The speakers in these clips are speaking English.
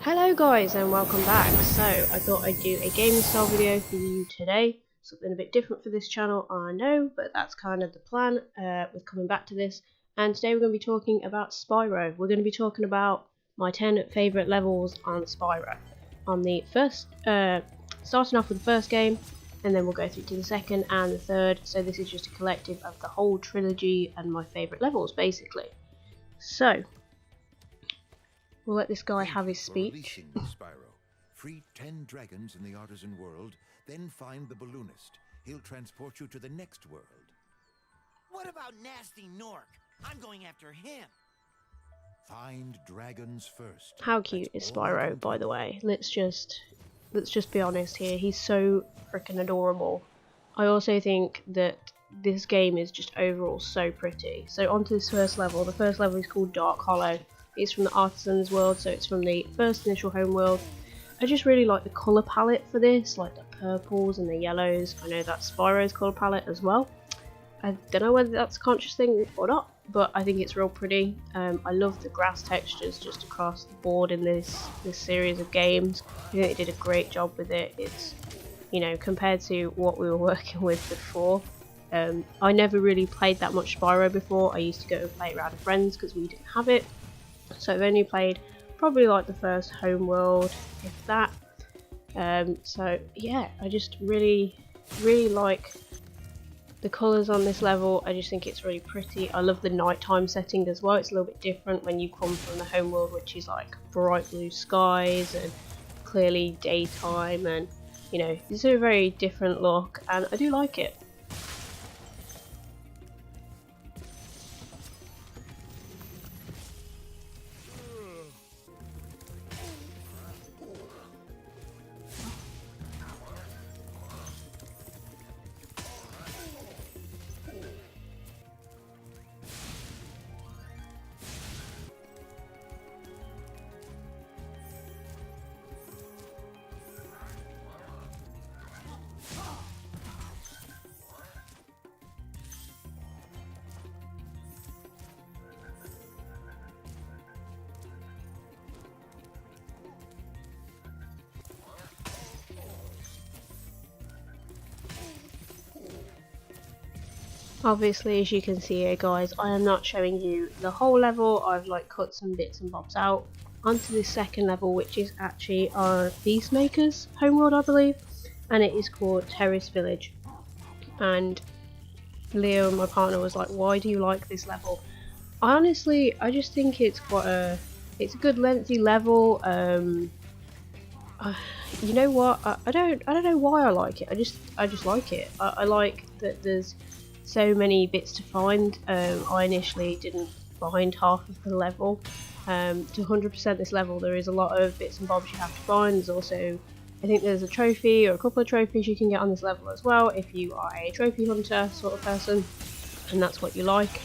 Hello guys and welcome back. So I thought I'd do a gaming style video for you today. Something a bit different for this channel, I know, but that's kind of the plan with coming back to this. And today we're going to be talking about Spyro. We're going to be talking about my 10 favourite levels on Spyro. On the first, starting off with the first game, and then we'll go through to the second and the third. So this is just a collective of the whole trilogy and my favourite levels basically. So we'll let this guy have his speech. Spyro. Free 10 dragons in the artisan world, then find the balloonist. He'll transport you to the next world. What about Nasty Nork? I'm going after him. Find dragons first. How cute is Spyro, by the way? Let's just be honest here. He's so freaking adorable. I also think that this game is just overall so pretty. So onto this first level. The first level is called Dark Hollow. It's from the Artisan's world, so it's from the first initial home world. I just really like the colour palette for this, like the purples and the yellows. I know that's Spyro's colour palette as well. I don't know whether that's a conscious thing or not, but I think it's real pretty. I love the grass textures just across the board in this series of games. I think they did a great job with it. It's, you know, compared to what we were working with before. I never really played that much Spyro before. I used to go and play it around with friends because we didn't have it. So I've only played probably like the first home world, if that. So yeah, I just really like the colours on this level. I just think it's really pretty. I love the nighttime setting as well. It's a little bit different when you come from the home world, which is like bright blue skies and clearly daytime, and you know, it's a very different look, and I do like it. Obviously, as you can see here guys, I am not showing you the whole level. I've like cut some bits and bobs out. Onto the second level, which is actually our Peacemaker's homeworld, I believe, and it is called Terrace Village. And Leo, my partner, was like, why do you like this level? Honestly, I just think it's quite it's a good lengthy level. You know what, I don't know why I like it. I just like it. I like that there's so many bits to find. I initially didn't find half of the level. To 100% this level, there is a lot of bits and bobs you have to find. There's also, I think there's a trophy or a couple of trophies you can get on this level as well if you are a trophy hunter sort of person, and that's what you like.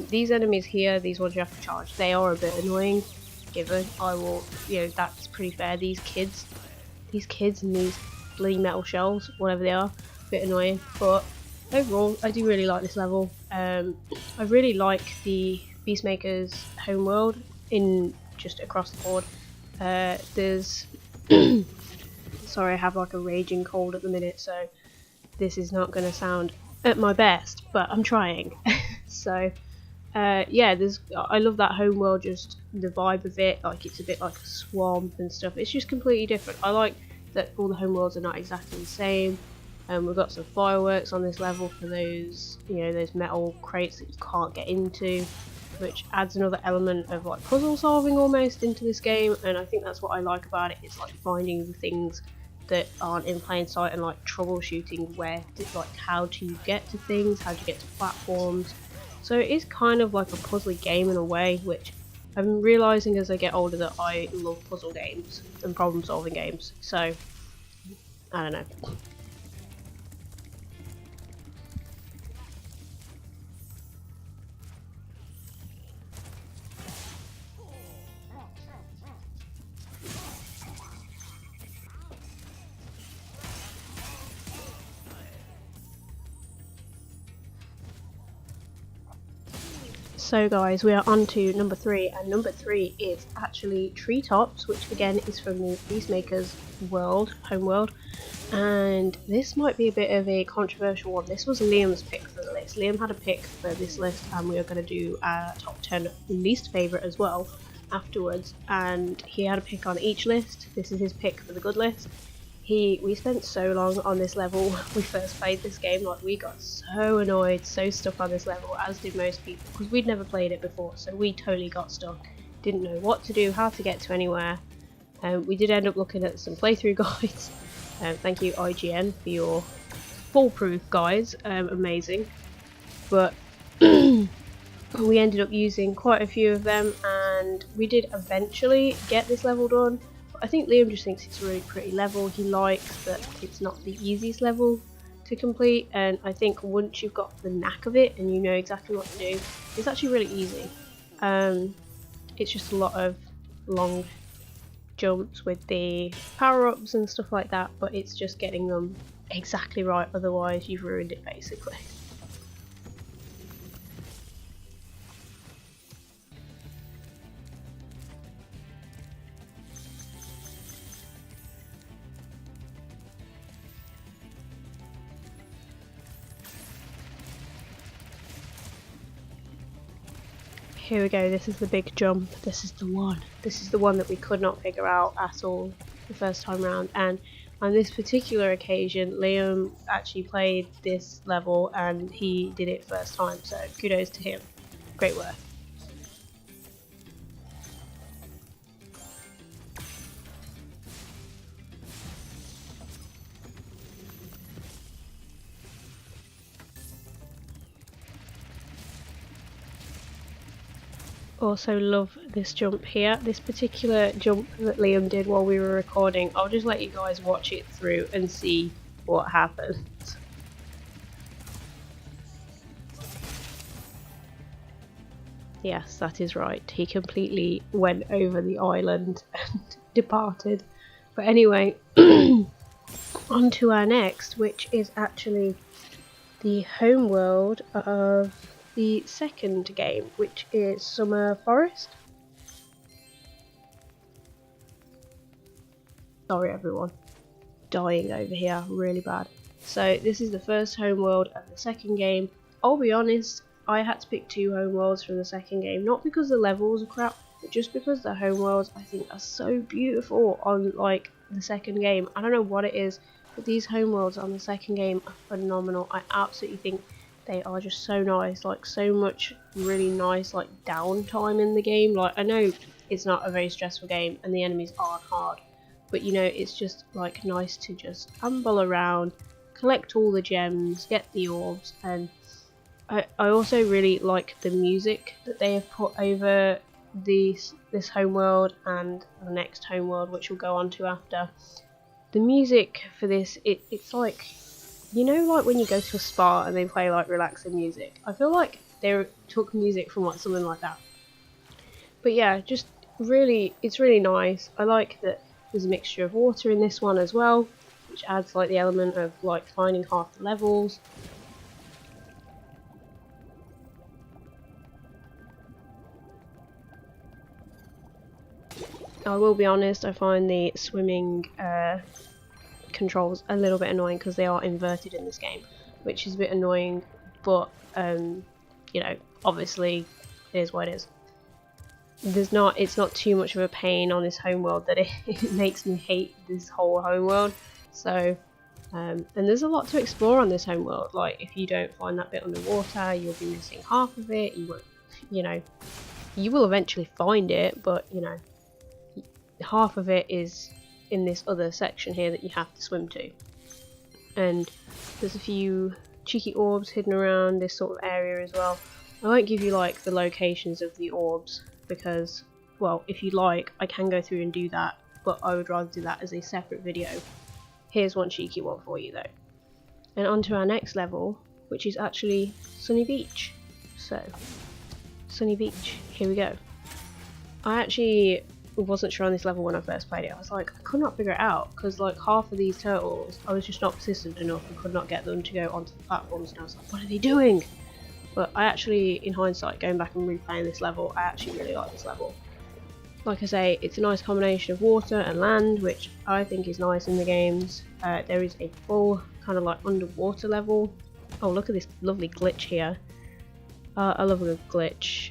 These enemies here, these ones you have to charge, they are a bit annoying, given I will, you know, that's pretty fair. These kids and these bloody metal shells, whatever they are, a bit annoying, but overall, I do really like this level. I really like the Peacemaker's homeworld in just across the board. There's sorry, I have like a raging cold at the minute, so this is not going to sound at my best, but I'm trying. So yeah, I love that homeworld, just the vibe of it. Like, it's a bit like a swamp and stuff. It's just completely different. I like that all the homeworlds are not exactly the same. We've got some fireworks on this level for those, you know, those metal crates that you can't get into, which adds another element of like puzzle solving almost into this game. And I think that's what I like about it. It's like finding the things that aren't in plain sight and like troubleshooting like how to get to things, how to get to platforms. So it is kind of like a puzzly game in a way, which I'm realising as I get older that I love puzzle games and problem solving games. So I don't know. So guys, we are on to number 3, and number 3 is actually Treetops, which again is from the Peacemaker's world, homeworld. And this might be a bit of a controversial one. This was Liam's pick for the list. Liam had a pick for this list, and we are going to do our top 10 least favourite as well afterwards. And he had a pick on each list. This is his pick for the good list. We spent so long on this level when we first played this game. Like, we got so annoyed, so stuck on this level, as did most people, because we'd never played it before, so we totally got stuck, didn't know what to do, how to get to anywhere. We did end up looking at some playthrough guides. Thank you IGN for your foolproof guides, amazing. But we ended up using quite a few of them, and we did eventually get this level done. I think Liam just thinks it's a really pretty level. He likes that it's not the easiest level to complete, and I think once you've got the knack of it and you know exactly what to do, it's actually really easy. It's just a lot of long jumps with the power-ups and stuff like that, but it's just getting them exactly right, otherwise you've ruined it basically. Here we go, this is the big jump, this is the one. This is the one that we could not figure out at all the first time round, and on this particular occasion Liam actually played this level and he did it first time, so kudos to him. Great work. Also love this jump here. This particular jump that Liam did while we were recording, I'll just let you guys watch it through and see what happens. Yes, that is right. He completely went over the island and departed. But anyway, on to our next, which is actually the homeworld of the second game, which is Summer Forest. Sorry everyone, dying over here really bad. So this is the first homeworld of the second game. I'll be honest, I had to pick 2 homeworlds from the second game, not because the levels are crap, but just because the homeworlds I think are so beautiful on like the second game. I don't know what it is, but these homeworlds on the second game are phenomenal. I absolutely think they are just so nice, like so much really nice like downtime in the game. Like, I know it's not a very stressful game and the enemies aren't hard, but you know, it's just like nice to just amble around, collect all the gems, get the orbs. And I also really like the music that they have put over this homeworld and the next homeworld, which we'll go on to after. The music for this, it's like, you know, like when you go to a spa and they play like relaxing music. I feel like they took music from like something like that. But yeah, just really, it's really nice. I like that there's a mixture of water in this one as well, which adds like the element of like finding half the levels. I will be honest, I find the swimming controls a little bit annoying because they are inverted in this game, which is a bit annoying, but you know, obviously it is what it is. It's not too much of a pain on this homeworld that it makes me hate this whole homeworld. So and there's a lot to explore on this homeworld. Like, if you don't find that bit underwater, you'll be missing half of it. You won't, you know, you will eventually find it, but you know, half of it is in this other section here that you have to swim to. And there's a few cheeky orbs hidden around this sort of area as well. I won't give you like the locations of the orbs because, well, if you like, I can go through and do that, but I would rather do that as a separate video. Here's one cheeky one for you though. And on to our next level, which is actually Sunny Beach. So, Sunny Beach, here we go. I actually wasn't sure on this level when I first played it. I was like, I could not figure it out because like half of these turtles, I was just not persistent enough and could not get them to go onto the platforms, and I was like, what are they doing? But I actually, in hindsight, going back and replaying this level, I actually really like this level. Like I say, it's a nice combination of water and land, which I think is nice in the games. There is a full kind of like underwater level. Oh, look at this lovely glitch here. I love a good glitch.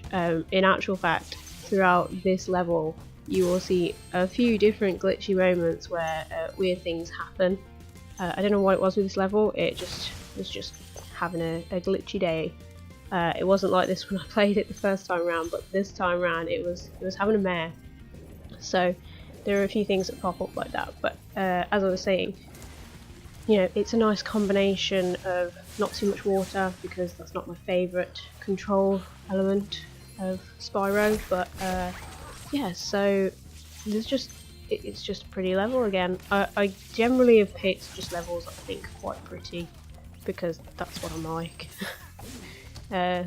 In actual fact, throughout this level, you will see a few different glitchy moments where weird things happen. I don't know what it was with this level, it was just having a glitchy day. It wasn't like this when I played it the first time round, but this time round it was having a mare. So there are a few things that pop up like that, but as I was saying, you know, it's a nice combination of not too much water, because that's not my favourite control element of Spyro, but yeah, so there's just it's just a pretty level again. I generally have picked just levels I think quite pretty, because that's what I'm like. I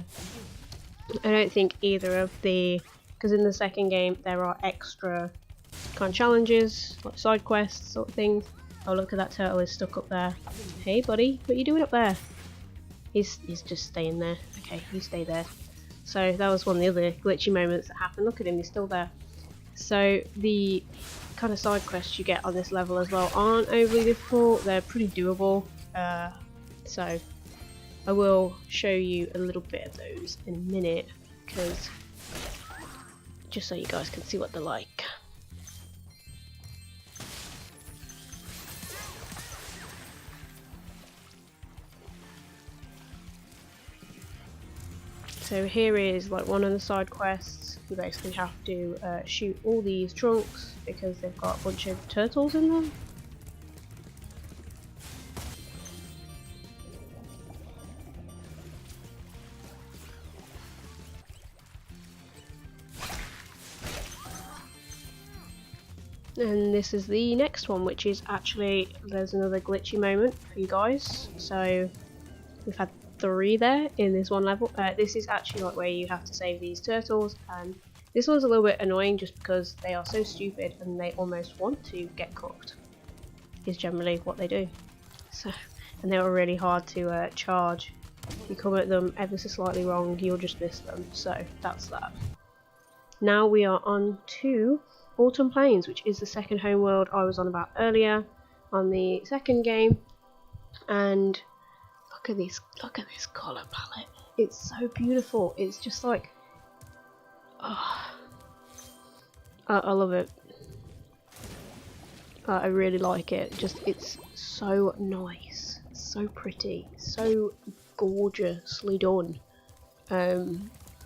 don't think either of the, because in the second game there are extra kind of challenges, like side quests sort of things. Oh, look at that turtle is stuck up there. Hey buddy, what are you doing up there? He's just staying there. Okay, you stay there. So that was one of the other glitchy moments that happened. Look at him, he's still there. So the kind of side quests you get on this level as well aren't overly difficult. They're pretty doable. So I will show you a little bit of those in a minute, because just so you guys can see what they're like. So here is like one of the side quests. You basically have to shoot all these trunks because they've got a bunch of turtles in them. And this is the next one, which is actually, there's another glitchy moment for you guys. So we've had 3 there in this one level. This is actually like where you have to save these turtles, and this one's a little bit annoying just because they are so stupid and they almost want to get cooked, is generally what they do. So, and they are really hard to charge. If you come at them ever so slightly wrong, you'll just miss them. So that's that. Now we are on to Autumn Plains, which is the second homeworld I was on about earlier on the second game. And look at this colour palette. It's so beautiful. It's just like, oh, I love it. I really like it. Just, it's so nice, so pretty, so gorgeously done.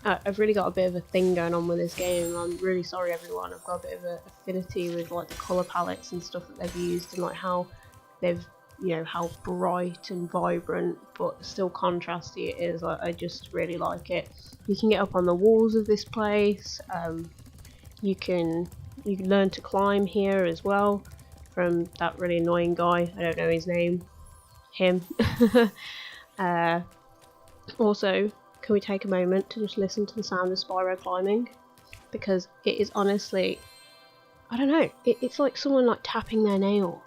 I've really got a bit of a thing going on with this game. I'm really sorry everyone. I've got a bit of an affinity with like the colour palettes and stuff that they've used, and like how they've, you know, how bright and vibrant but still contrasty it is. I just really like it. You can get up on the walls of this place. You can learn to climb here as well from that really annoying guy. I don't know his name. Him. Also, can we take a moment to just listen to the sound of Spyro climbing? Because it is honestly, I don't know, it's like someone like tapping their nails.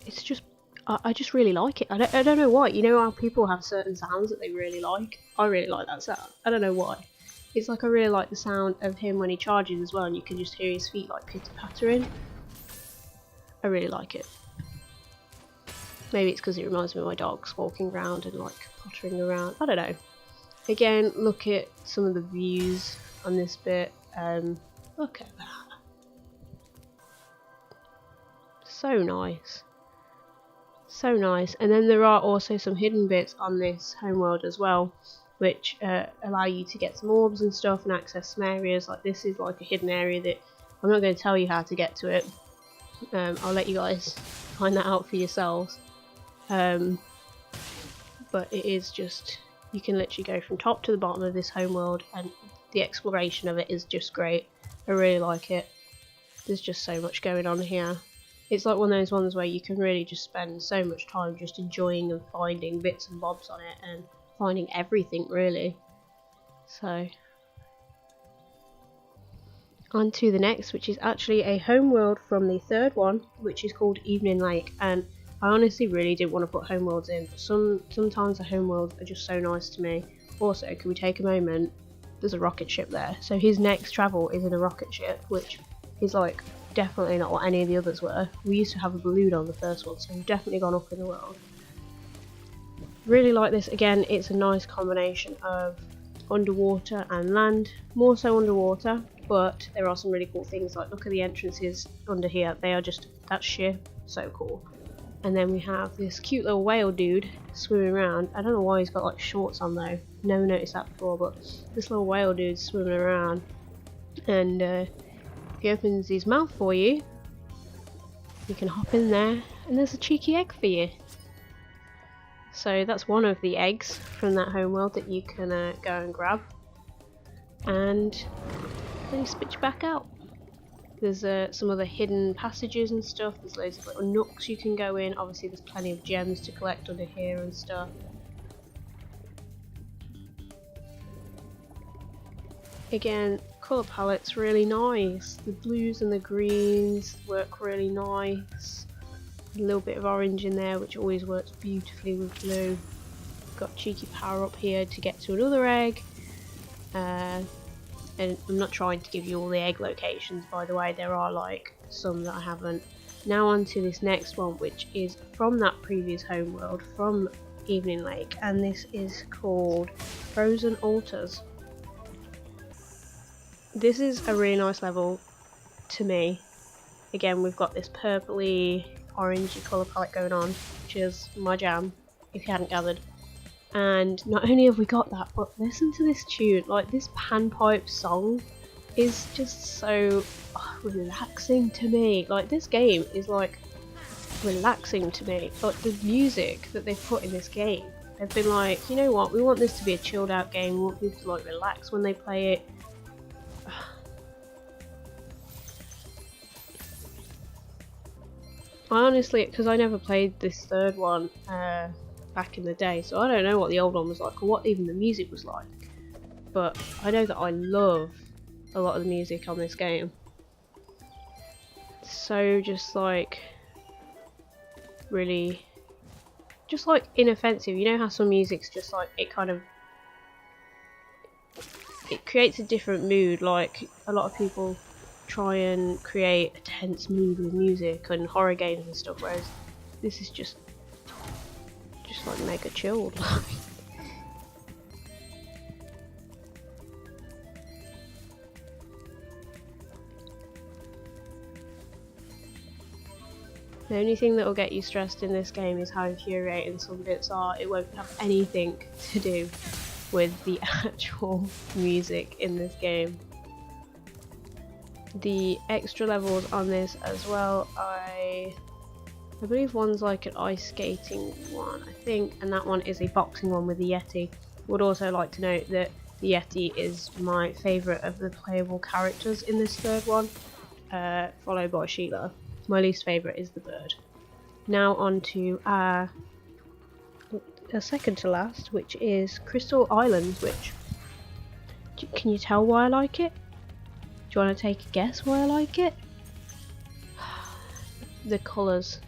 It's just, I just really like it. I don't know why. You know how people have certain sounds that they really like? I really like that sound. I don't know why. It's like I really like the sound of him when he charges as well, and you can just hear his feet like pitter-pattering. I really like it. Maybe it's because it reminds me of my dogs walking around and like pottering around. I don't know. Again, look at some of the views on this bit. Look at that. So nice. So nice. And then there are also some hidden bits on this homeworld as well, which allow you to get some orbs and stuff and access some areas. Like this is like a hidden area that I'm not going to tell you how to get to it. I'll let you guys find that out for yourselves. But it is just, you can literally go from top to the bottom of this homeworld, and the exploration of it is just great. I really like it. There's just so much going on here. It's like one of those ones where you can really just spend so much time just enjoying and finding bits and bobs on it and finding everything really. So On to the next, which is actually a homeworld from the third one, which is called Evening Lake. And I honestly really didn't want to put homeworlds in, but sometimes the homeworlds are just so nice to me. Also, can we take a moment? There's a rocket ship there, so his next travel is in a rocket ship, which is like definitely not what any of the others were. We used to have a balloon on the first one, so we've definitely gone up in the world. Really like this. Again, it's a nice combination of underwater and land, more so underwater, but there are some really cool things, like look at the entrances under here. They are just, that sheer so cool. And then we have this cute little whale dude swimming around. I don't know why he's got like shorts on though, never noticed that before, but this little whale dude's swimming around, and he opens his mouth for you, you can hop in there and there's a cheeky egg for you. So that's one of the eggs from that homeworld that you can go and grab, and then he spits you back out. There's some other hidden passages and stuff. There's loads of little nooks you can go in. Obviously there's plenty of gems to collect under here and stuff. Again, colour palette's really nice. The blues and the greens work really nice. A little bit of orange in there, which always works beautifully with blue. Got a cheeky power up here to get to another egg. And I'm not trying to give you all the egg locations, by the way, there are like some that I haven't. Now on to this next one, which is from that previous homeworld, from Evening Lake, and this is called Frozen Altars. This is a really nice level to me. Again, we've got this purpley, orangey colour palette going on, which is my jam, if you hadn't gathered. And not only have we got that, but listen to this tune. Like, this panpipe song is just so relaxing to me. Like, this game is like relaxing to me. Like, the music that they've put in this game, they've been like, you know what, we want this to be a chilled out game, we want people to like relax when they play it. I honestly, because I never played this third one back in the day, so I don't know what the old one was like or what even the music was like, but I know that I love a lot of the music on this game. So just like really just like inoffensive. You know how some music's just like, it kind of, it creates a different mood. Like a lot of people try and create a tense mood with music and horror games and stuff, whereas this is just like mega chilled. The only thing that will get you stressed in this game is how infuriating some bits are. It won't have anything to do with the actual music in this game. The extra levels on this as well, I believe one's like an ice skating one, I think, and that one is a boxing one with the Yeti. Would also like to note that the Yeti is my favourite of the playable characters in this third one, followed by Sheila. My least favourite is the bird. Now on to our second to last, which is Crystal Islands, which, can you tell why I like it? Do you want to take a guess why I like it? The colours.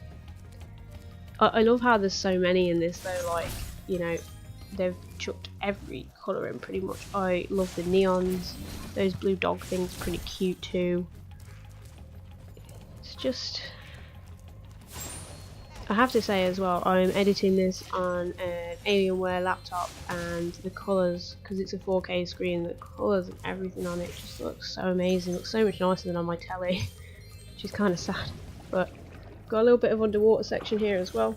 I love how there's so many in this though, like, you know, they've chucked every colour in pretty much. I love the neons, those blue dog things are pretty cute too. It's just, I have to say as well, I'm editing this on an Alienware laptop, and the colours, because it's a 4K screen, the colours and everything on it just looks so amazing, looks so much nicer than on my telly, which is kind of sad. But got a little bit of underwater section here as well.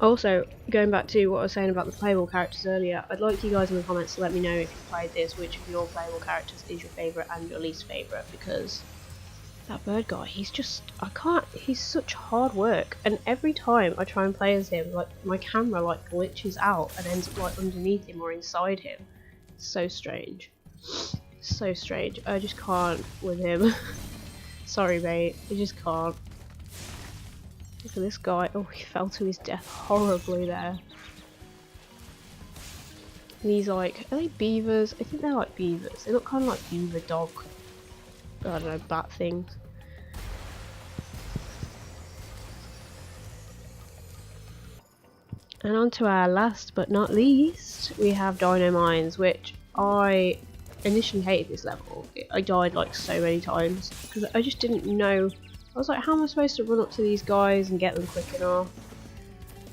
Also, going back to what I was saying about the playable characters earlier, I'd like you guys in the comments to let me know if you played this, which of your playable characters is your favourite and your least favourite, because that bird guy, he's just, he's such hard work, and every time I try and play as him, like, my camera like glitches out and ends up like underneath him or inside him. It's so strange. So strange. I just can't with him. Sorry mate, I just can't. Look at this guy. Oh, he fell to his death horribly there. These like, are they beavers? I think they're like beavers. They look kind of like beaver dog, I don't know, bat things. And on to our last but not least, we have Dino Mines, which I initially hated this level. I died like so many times because I just didn't know. I was like, how am I supposed to run up to these guys and get them quick enough?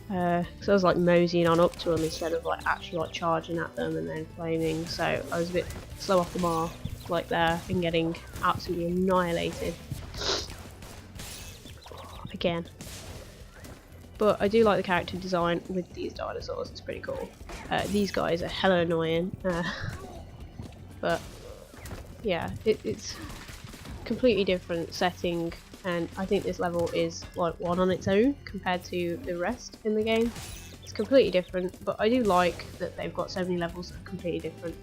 So I was like moseying on up to them instead of like actually like charging at them and then flaming. So I was a bit slow off the mark like there and getting absolutely annihilated again. But I do like the character design with these dinosaurs, it's pretty cool. These guys are hella annoying, but yeah, it's completely different setting, and I think this level is like one on its own compared to the rest in the game. It's completely different, but I do like that they've got so many levels that are completely different.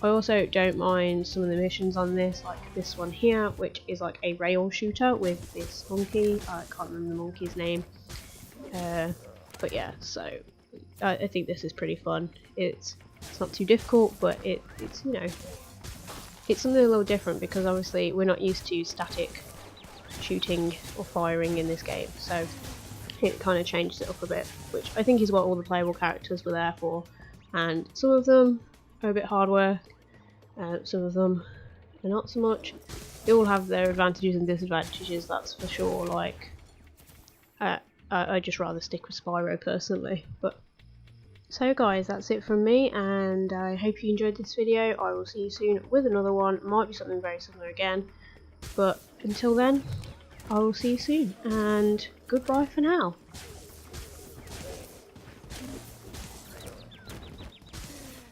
I also don't mind some of the missions on this, like this one here, which is like a rail shooter with this monkey. I can't remember the monkey's name. But yeah, so I think this is pretty fun. It's not too difficult, but it's you know, it's something a little different because obviously we're not used to static shooting or firing in this game, so it kind of changed it up a bit, which I think is what all the playable characters were there for. And some of them are a bit hard work, some of them are not so much. They all have their advantages and disadvantages, that's for sure. Like I'd just rather stick with Spyro personally. But so guys, that's it from me, and I hope you enjoyed this video. I will see you soon with another one. Might be something very similar again, but until then, I will see you soon, and goodbye for now.